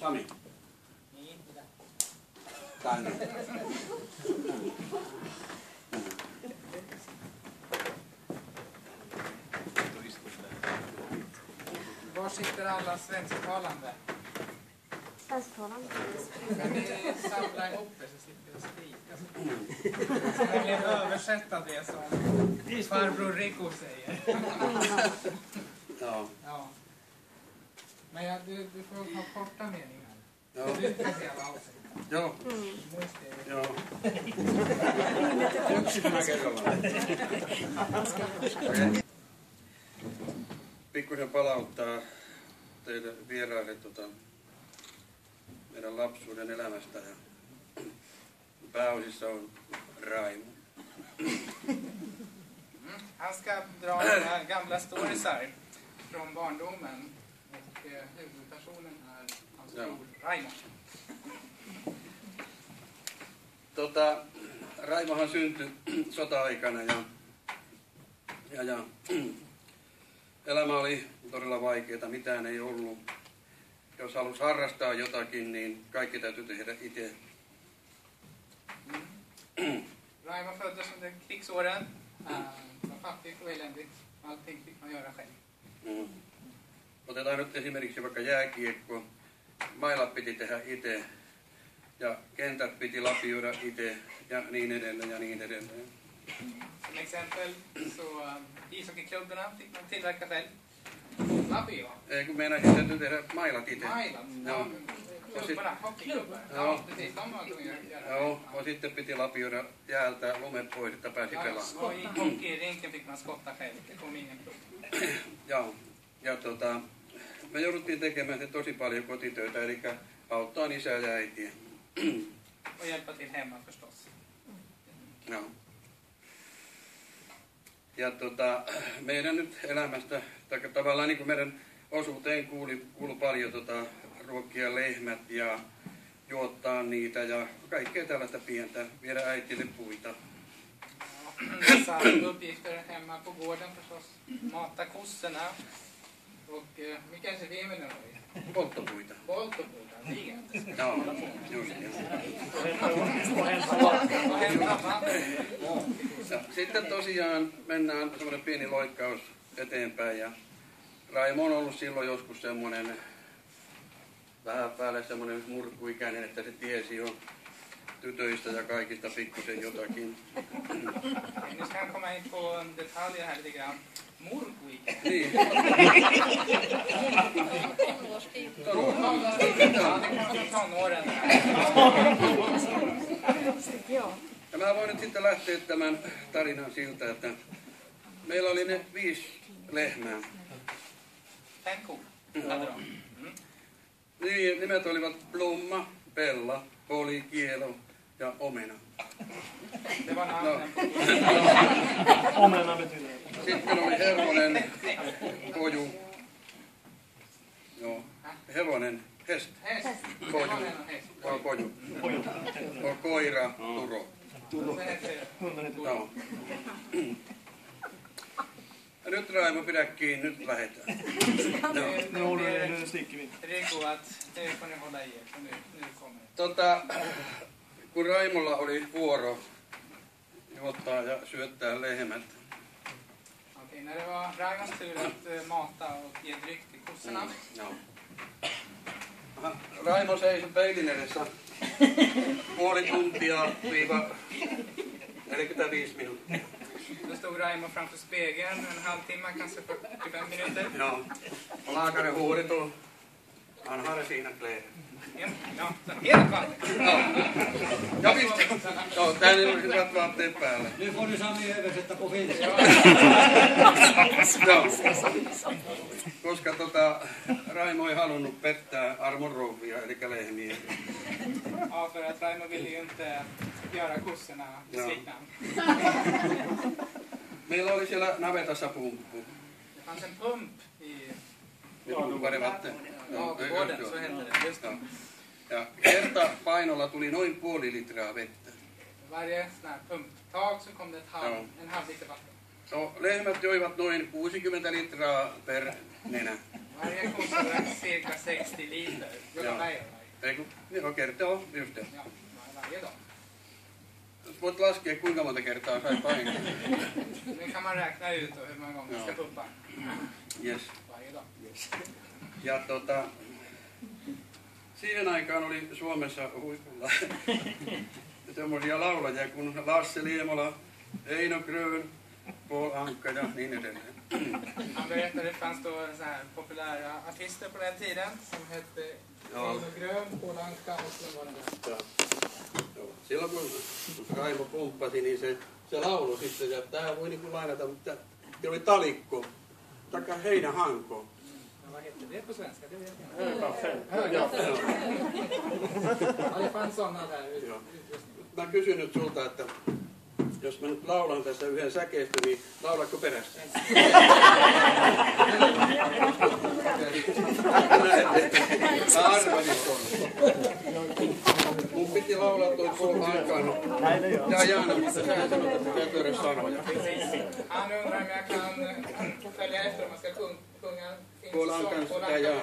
Sami. Niin, mitä? Tänne. Var sitter alla svensktalande? Svensktalande? Kan ni samla ihop er så slipper jag skrika? Så ni vill översätta det som farbror Rico säger. Ja. Ja. Men ja, du får ha korta meningar. Ja. Du kan hela avsnittet. Joo. Muisti. Joo. Yksikönä kerrallaan. Pikkusen palauttaa teille vieraille meidän lapsuuden elämästä. Ja pääosissa on Raimo. Han ska dra några gamla storiesar från barndomen. Och huvudpersonen är hans bror Raimo. Raimohan syntyi sota-aikana ja elämä oli todella vaikeaa, mitään ei ollut. Jos halusi harrastaa jotakin, niin kaikki täytyy tehdä itse. Raimo föddes under krigsåren. Var fattigt och eländigt. Allting fick man göra själv. Otetaan nyt esimerkiksi vaikka jääkiekko. Mailat piti tehdä itse ja kentät piti lapioida itse ja niin edelleen ja niin edelleen. Som exempel så ishockeyklubbarna fick man tillverka själv. Lapio. Ei kun meinasin täytyy tehdä mailat itse. Mailat? Joo. Klubbarna, hockeyklubbar. Joo. Ja, precis. De var tvungna att göra Joo, ja sitten piti lapioida jäältä lumet pois, että pääsi pelaamaan. Och i hockeyrinken fick man skotta själv. Det kom ingen klubb. Joo, ja me jouduttiin tekemään tosi paljon kotitöitä, eli auttaa isää ja äitiä. Och hjälpa till hemma förstås. Joo. Ja meidän nyt elämästä, tai tavallaan niin kuin meidän osuuteen kuului paljon ruokkia lehmät ja juottaa niitä ja kaikkea tällaista pientä, viedä äitille puita. Dessa uppgifter hemma på gården förstås. Mata kossorna. Och mikä se viimeinen oli? Polttopuita. Polttopuita, liian. Joo, just niin. Ja sitten tosiaan mennään semmoinen pieni loikkaus eteenpäin ja Raimo on ollut silloin joskus semmoinen vähän päälle semmoinen murkuikäinen, että se tiesi jo tytöistä ja kaikista pikkusen jotakin. Nu ska han komma in på detaljer här lite grann. Murkuikäinen. Niin. Tonåren. Ja mä voin nyt sitten lähteä tämän tarinan siltä, että meillä oli ne 5 lehmää. 5 kor hade de. Niin, nimet olivat Blomma, Bella, Poli, Kielo ja Omena. Det var namnen på Omena betyder det. Sitten oli Hervonen, Koju. Joo, hevonen, hest, häst. Koju, Hevonen och häst. vaan Koju. Koira, Turo. Så heter Joo. Ja nyt Raimo, pidä kiinni, nyt lähdetään. Nu sticker vi. Rico att nu får ni hålla i er. För nu kommer det. Kun Raimolla oli vuoro juottaa ja syöttää lehmät, Okej, när det var Raimos tur att mata och ge dryck till kossorna. joo. Raimo seisoi peilin edessä puoli tuntia viiva 45 minuuttia. Då stod Raimo framför spegeln en halvtimme, kanske 45 minuter. Joo. Laakaren huurit on. Han har fina kläder. Ja, helt vanligt. Ja visst. Joo, täällä on hyvät vaatteet päällä. Nu får du Sami översätta på finska. Joo. Koska Raimo ei halunnut pettää armon rouvia, eli lehmiä. Ja, för att Raimo ville ju inte göra kossorna besvikna. Meillä oli siellä navetassa pumppu. Det fanns en pump i Vatten. gården, så hette det. Just det. Ja kerta painolla tuli noin puoli litraa vettä. Varje sån här pumptag så kom det Ja. en halv liter vatten. No, lehmät joivat noin 60 litraa per nenä. Varje kossa drack cirka 60 liter. Joka päivä. Eiku, joo, kertoo, just det. Joo, varje dag. Voit laskea kuinka monta kertaa sai painaa. Nu kan man räkna ut hur många gånger man ska pumpa. Yes. Varje dag. Ja siihen aikaan oli Suomessa huipulla semmoisia laulajia kuin Lasse Liemola, Eino Grön, Paul Anka ja niin edelleen. Han berättade att det fanns då så här populära artister på den tiden som hette Eino Grön, Paul Anka och så var det där. Silloin kun Raimo pumppasi, niin se laulu sitten, ja tää voi niinku lainata, mutta se oli talikko, taikka heinähanko. Vad hette det på svenska? Det vet jag Höga inte. fält. Ja, det fanns sådana där. Joo. Mä kysyn nyt sulta, että jos mä nyt laulan tässä yhden säkeistön, niin laulatko perässä? Arvasin tuonne. Mun piti laulaa toi Paul Ankan ja Jaana, mutta sä sanot, että sä et löydä sanoja. Han undrar om jag kan följa efter om man ska sjunga Paul Ankan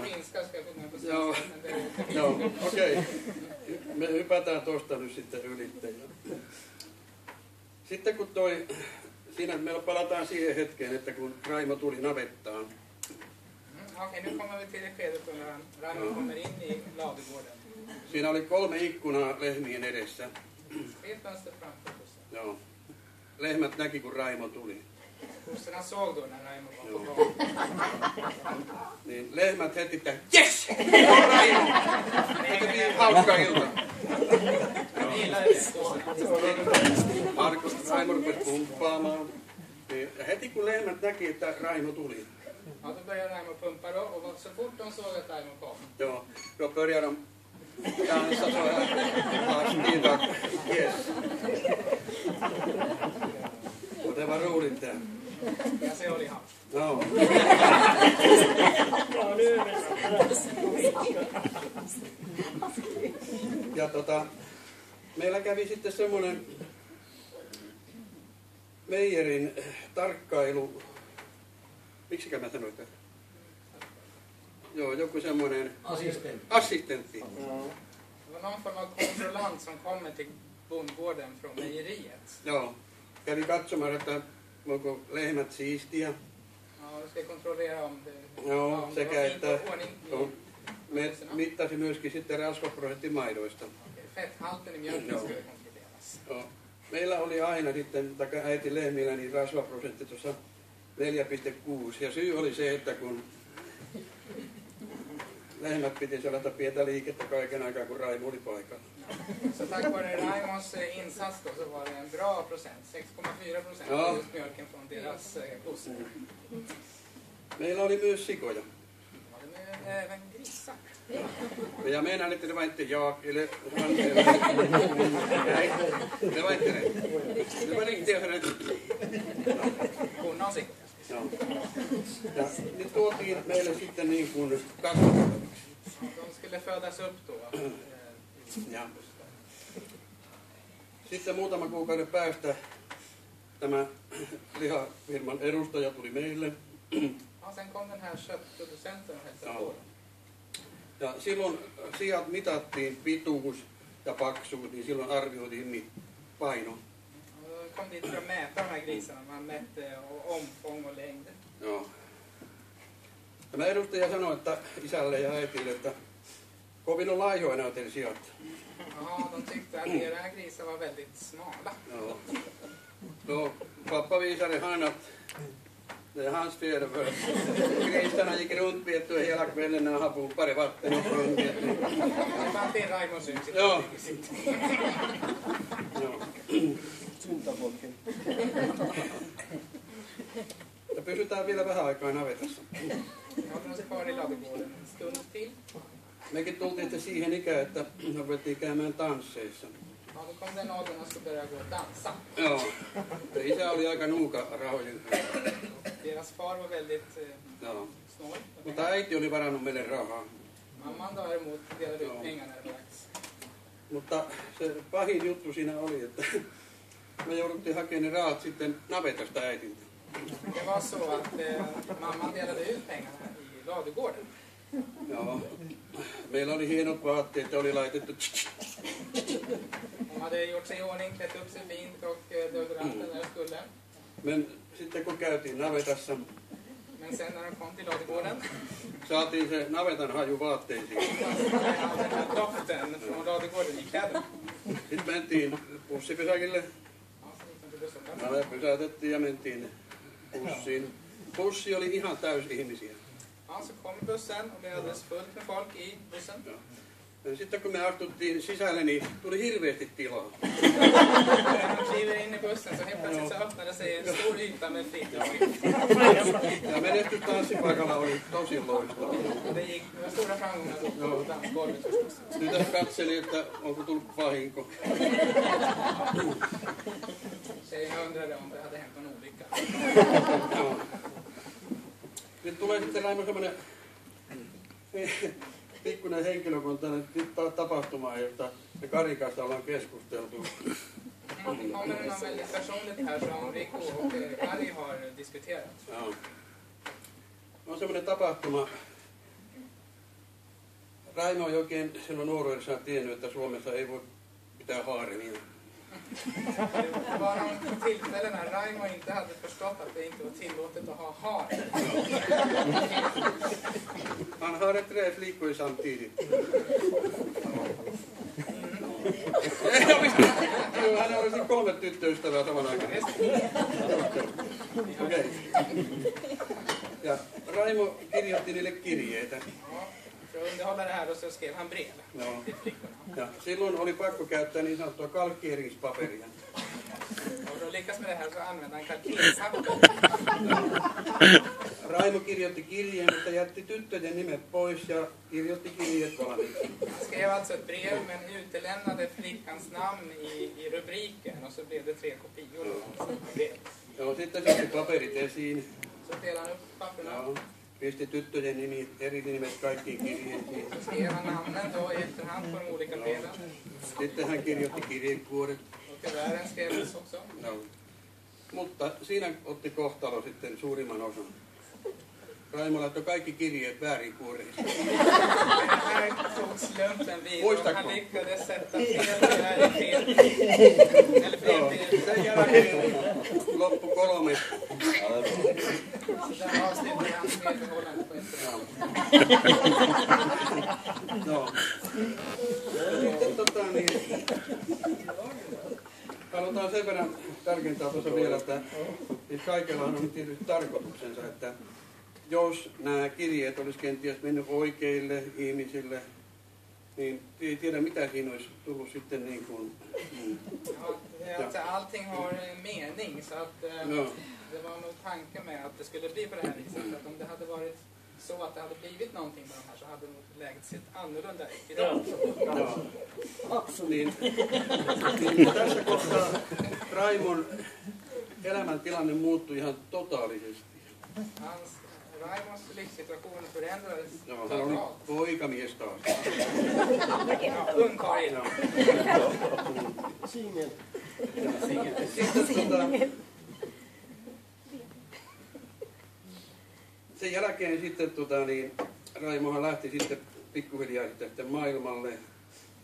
finska ska sjunga på Joo, svenska. joo, okei. Me hypätään tosta nyt sitten ylitteen. Sitten kun siinä meillä palataan siihen hetkeen, että kun Raimo tuli navettaan. Okej, nu kommer vi till det skedet när Raimo kommer in i ladugården. Siinä oli 3 ikkunaa lehmien edessä. Ett fönster framför kossen. Joo. Lehmät näki, kun Raimo tuli. Kossorna såg då när Raimo var på gång. Niin lehmät heti, että jes! Raimo! Se tuli hauska ilta. Markus Raimo rupesi pumppaamaan. Ja heti kun lehmät näki, että Raimo tuli. Ja, då började Raimo pumpa då, och så fort de såg att Raimo kom. Joo, då började de dansa så här. Aktiva. Yes. Och det var roligt där. Ja, se oli hauska. Joo. Ja meillä kävi sitten semmoinen meijerin tarkkailu, miksikä mä sanoin tätä? Joo, joku semmoinen assistentti. Det var någon form av kontrollant som kommer till bondgården från mejeriet. Joo, kävi katsomaan, että onko lehmät siistiä. Ja, du ska kontrollera om det, Joo, om det sekä var fint että och ordning i mittasi myöskin sitten rasvaprosentti maidoista. fetthalten i mjölken skulle kontrolleras. Joo. Meillä oli aina sitten, äiti lehmillä, niin rasvaprosentti tuossa 4,6. Ja syy oli se, että kun lehmät piti sellaista pientä liikettä kaiken aikaa, kun Raimo oli paikalla. Så tack vare Raimos insats då, så var det en bra procent, 6,4% Ja. just mjölken från deras kossor. Meillä oli myös sikoja. Var det med även grisar? Ja meidän että det var inte jag eller han. Nej, det var inte det. Det var riktigt rätt. Kona och sickor. Joo. Ja ne tuotiin meille sitten niin kuin kasvatettaviksi. De skulle födas upp då. Ja. Sitten muutaman kuukauden päästä tämä lihafirman edustaja tuli meille. Ja, sen kom den här köttproducenten och hälsade på dem. Ja silloin siat mitattiin pituus ja paksuus, niin silloin arvioitiin paino. Och då kom dit för att mäta de här grisarna. Man mätte omfång och längd. Joo. Tämä edustaja sanoi, että isälle ja äitille, että kovin on laihoja nämä teidän siat. Ja, de tyckte att era grisar var väldigt smala. Joo. Då pappa visade han att det är hans fel för grisarna gick runt vet du hela kvällen när han pumpade vatten och sprang. Det fanns en Raimos ut. Joo. Joo. Syntafolken. Ja pysytään vielä vähän aikaa navetassa. Jag håller oss kvar i ladugården en stund till. Mekin tultiin sitten siihen ikään, että ruvettiin käymään tansseissa. Ja, då kom den åldern och skulle börja gå och dansa. Joo. Ja isä oli aika nuuka rahojen kanssa. Deras far var väldigt Joo. snål. Mutta äiti oli varannut meille rahaa. Mamman däremot delade ut pengar när det var dags. Mutta se pahin juttu siinä oli, että me jouduttiin hakemaan ne rahat sitten navetasta äitiltä. Det var så att mamman delade ut pengarna i ladugården. Ja, meillä oli hienot vaatteet ja oli laitettu. De hade gjort sig i ordning, klätt upp sig fint och deodoranten när de skulle. Men sitten kun käytiin navetassa, Men sen när de kom till ladugården saatiin se navetan haju vaatteisiin. hade den här doften från ladugården i kläderna. Sitten mentiin bussipysäkille. Ja, så gick de till busshållplatsen. Nave pysäytettiin ja mentiin bussiin. Bussi oli ihan täys ihmisiä. Ja, så kom bussen och det är alldeles fullt med folk i bussen. Ja. Ja sitten kun me astuttiin sisälle, niin tuli hirveästi tilaa. När de kliver in i bussen så helt plötsligt så öppnade sig en stor yta med fritt. Ja menestys tanssipaikalla oli tosi loistava. Det var stora framgångar på dansgolvet förstås. Tytär katseli, että onko tullut vahinko. Tjejerna undrade om det hade hänt någon olycka. Ja. Nyt tulee sitten Raimo semmoinen pikkuinen henkilökohtainen tapahtuma, josta me Karin kanssa ollaan keskusteltu. Det kommer något väldigt personligt här som Rico och Kari har diskuterat. Ja. On semmoinen tapahtuma. Raimo ei oikein silloin nuoruudessaan tiennyt, että Suomessa ei voi pitää haaremia. Det var någon tillfälle när Raimo inte hade förstått att det inte var tillåtet att ha har. Han har 3 flickor samtidigt. Hän olisi 3 tyttöystävää saman aikaan. Okei. Ja Raimo kirjoitti niille kirjeitä. Ja, för att underhålla det här då så skrev han brev Joo. till flickorna. Ja silloin oli pakko käyttää niin sanottua kalkkieringspaperia. Och för att lyckas med det här så använde han kalkerpapper. Raimo kirjoitti kirjeen, mutta jätti tyttöjen nimet pois ja kirjoitti kirjeet valmiiksi. Han skrev alltså ett brev men utelämnade flickans namn i rubriken och så blev det 3 kopior av brevet. Joo, sitten se otti paperit esiin. Så delade han upp papperna. Joo. Pisti tyttöjen nimi, eri nimet kaikkiin kirjeisiin. Så skrev han namnen då i efterhand på de olika breven. Sitten hän kirjoitti kirjekuoret. Och kuverten skrevs också. Joo. Mutta siinä otti kohtalo sitten suurimman osan. Raimo laittoi kaikki kirjeet väärin kuoreisiin. Här tog slumpen vid och Muistatko? han lyckades sätta fel kuvert i fel. Eller Joo. fel till. Sen jälkeen loppu 3. Så där avslutade hans medförhållande på ett sätt. Joo. Ja sitten niin, halutaan sen verran tarkentaa tuossa vielä, että siis kaikellahan on tietysti tarkoituksensa, että jos nämä kirjeet olisi kenties mennyt oikeille ihmisille, niin ei tiedä mitä siinä olisi tullut sitten niin kuin... Ja, att allting har en mening så att Ja. det var nog tanken med att det skulle bli på det här viset. Att om det hade varit så att det hade blivit någonting med de här så hade nog läget sett annorlunda ut idag. Joo. Niin tässä kohtaa Raimon elämäntilanne muuttui ihan totaalisesti. Raimos livssituation förändrades Joo, hän oli poikamies taas. Ja, ungkarl. Joo. Singel. Sitten sen jälkeen sitten niin Raimohan lähti sitten pikkuhiljaa sitten maailmalle.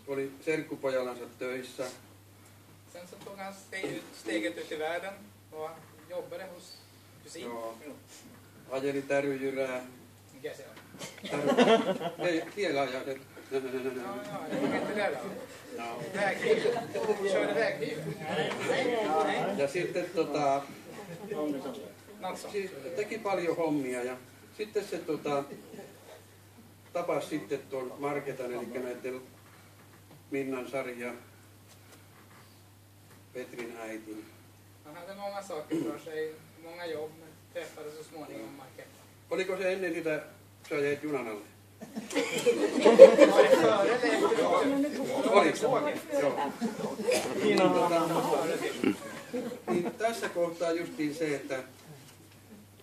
Oli serkkupojallansa töissä. Sen så tog han steget ut i världen och jobbade hos kusin. Joo. Ajeli täryjyrää. Mikä se on? Ei, siellä ajaa se. Ja, det var inte det då. Joo. Väghyvel. Körde väghyvel. Ja sitten Något sånt. siis teki paljon hommia ja sitten se tapasi sitten tuon Marketan, eli näiden Minnan, Sari ja Petrin äitin. Han hade många saker för sig, många jobb, men träffade så småningom Marketta. Oliko se ennen sitä, sä jäit junan alle? Var det före eller efteråt? Oli. Tåget. Joo. Niin tässä kohtaa justiin se, että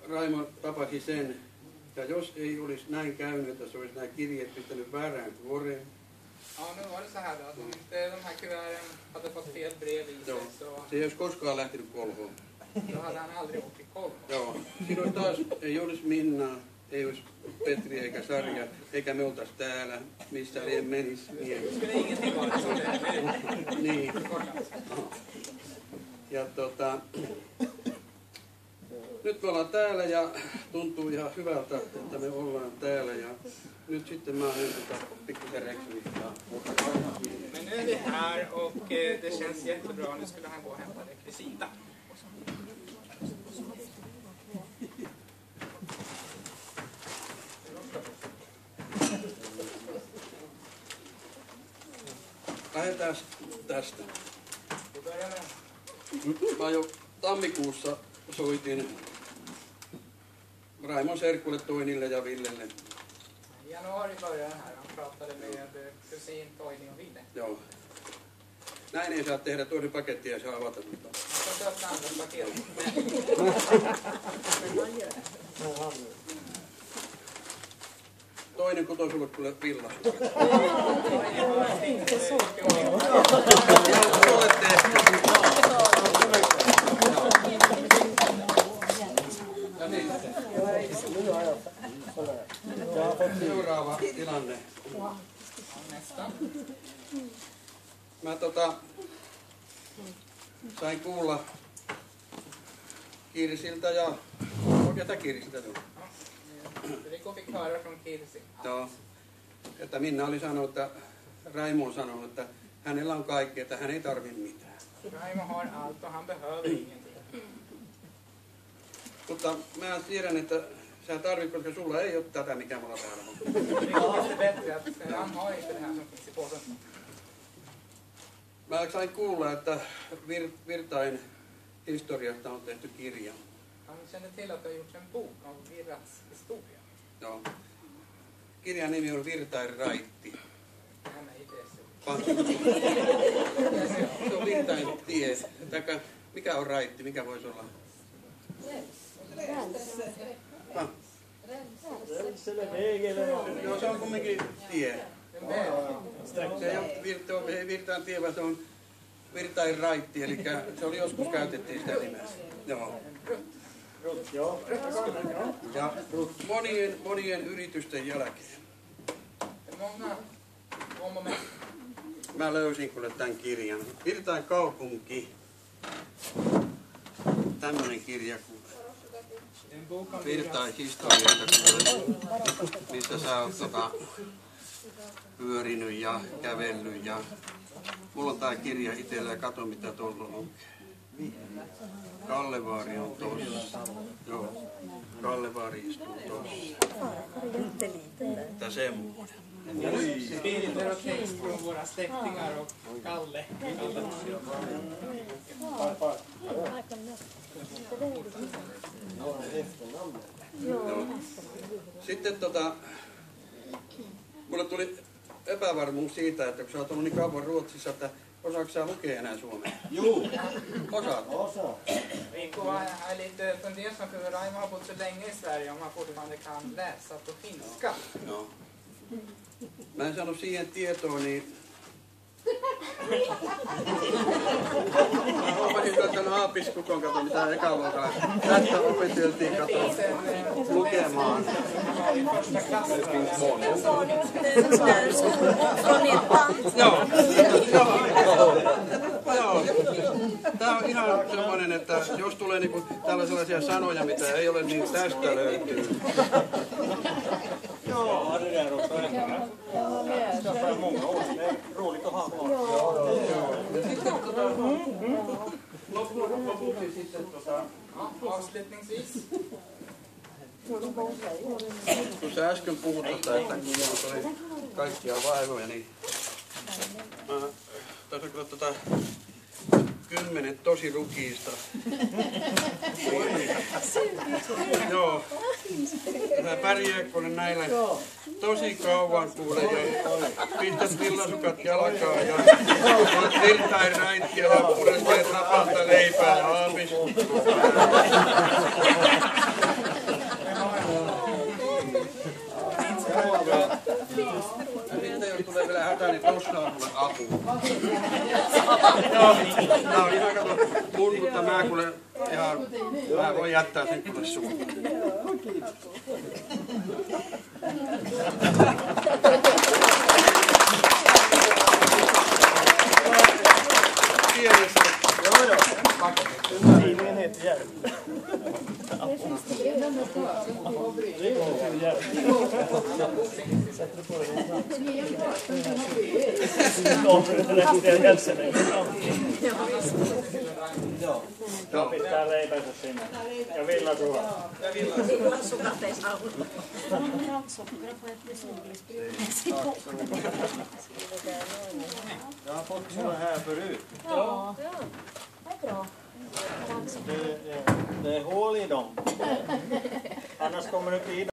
Raimo tapasi sen, ja jos ei olisi näin käynyt, että se olisi nämä kirjeet pistänyt väärään kuoreen. Ja, nu var det så här då, att om inte de här kuverten hade fått fel brev i sig Joo. så Se ei olisi koskaan lähtenyt kolhoon. då hade han aldrig åkt till Kolmo. Joo. Silloin taas ei olisi Minnaa, ei olisi Petri eikä Sarja, eikä me oltaisi täällä, missä ei menisi mielessä. Niin. Ja nyt me ollaan täällä ja tuntuu ihan hyvältä, että me ollaan täällä. Ja nyt sitten mä oon pikkusen rekvistaa. Men nu är vi här och det känns jättebra. Nu skulle han gå och hämta rekvisita. Lähdetään tästä. Mä jo tammikuussa soitin Raimon serkulle Toinille ja Villelle. I januari började den här. Han pratade med kusin Toini och Ville. Joo. Näin ei saa tehdä, toinen paketti ja saa avata. Mutta... Man ska öppna andra paket. Toinen kutoi sulle kyllä villas. Seuraava tilanne. Mä sain kuulla Kirsiltä ja ketä Kirsiltä tuli? Rico fick höra från Kirsi. Joo. Että Minna oli sanonut, että Raimo on sanonut, että hänellä on kaikki, että hän ei tarvitse mitään. Raimo har allt och han behöver ingenting. Mutta mä tiedän, että sä tarvit, koska sulla ei ole tätä, mikä mulla täällä on. Rico visste bättre att han har inte det här som finns i påsen. Mä sain kuulla, että Virtain historiasta on tehty kirja. Han kände till att det har gjorts en bok om Virrats historia. Joo. Kirjan nimi on Virtain raitti. Han är i det. Se on Virtain tie. Mikä on raitti? Mikä voisi olla? Joo, se on kumminkin tie. Se ei ole Virtain tie, vaan se on Virtain raitti, eli se oli joskus käytettiin sitä nimeä. Joo. Ja monien yritysten jälkeen mä löysin kuule tämän kirjan. Virtain kaupunki. Tämmönen kirja kuin Virtain historiasta, missä sä oot pyörinyt ja kävellyt. Ja mulla on tää kirja itsellä ja kato mitä tuolla lukee. Kallevaari on tossa. Joo. Kallevaari istuu tossa. Tää semmoinen. Bilder och text från våra släktingar och Kalle. Sitten mulle tuli epävarmuus siitä, että kun sä oot ollut niin kauan Ruotsissa, että osaatko sä lukea enää suomea? Joo. Osaat? Rico är lite fundersam för Raimo har bott så länge i Sverige om han fortfarande kan läsa på finska. Joo. Mä en saanut siihen tietoon, niin mä huomasin tämän aapiskukon, kato mitä ekaluokalla. Tästä opeteltiin, kato, lukemaan. Joo. Tää on ihan semmoinen, että jos tulee niinku tällaisia sanoja, mitä ei ole, niin tästä löytyy. Ja, det där också. Jag ska för många år. Det är roligt att ha kvar. Avslutningsvis. Kun sä äsken puhut tästä, että kun oli kaikkia vaivoja, niin tässä on kyllä 10 tosi rukiista. Joo. Sä pärjää kun näillä tosi kauan kuule ja pistät villasukat jalkaan ja olet Virtain raittia ja purestelet rapalta leipää ja aapiskukkoa. Sitten jos tulee vielä hätä, niin tossa on mulle apua. Joo, tää on ihan kato mun, mutta mä kuule ihan, mä voin jättää sen kuule sulle. Sätter du på dig en knapp? Ja. Pitää leipänsä sinne. Ja villasukat. Jag har fått såna här förut. Ja, det är bra. Det är hål i dem. Annars kommer det bli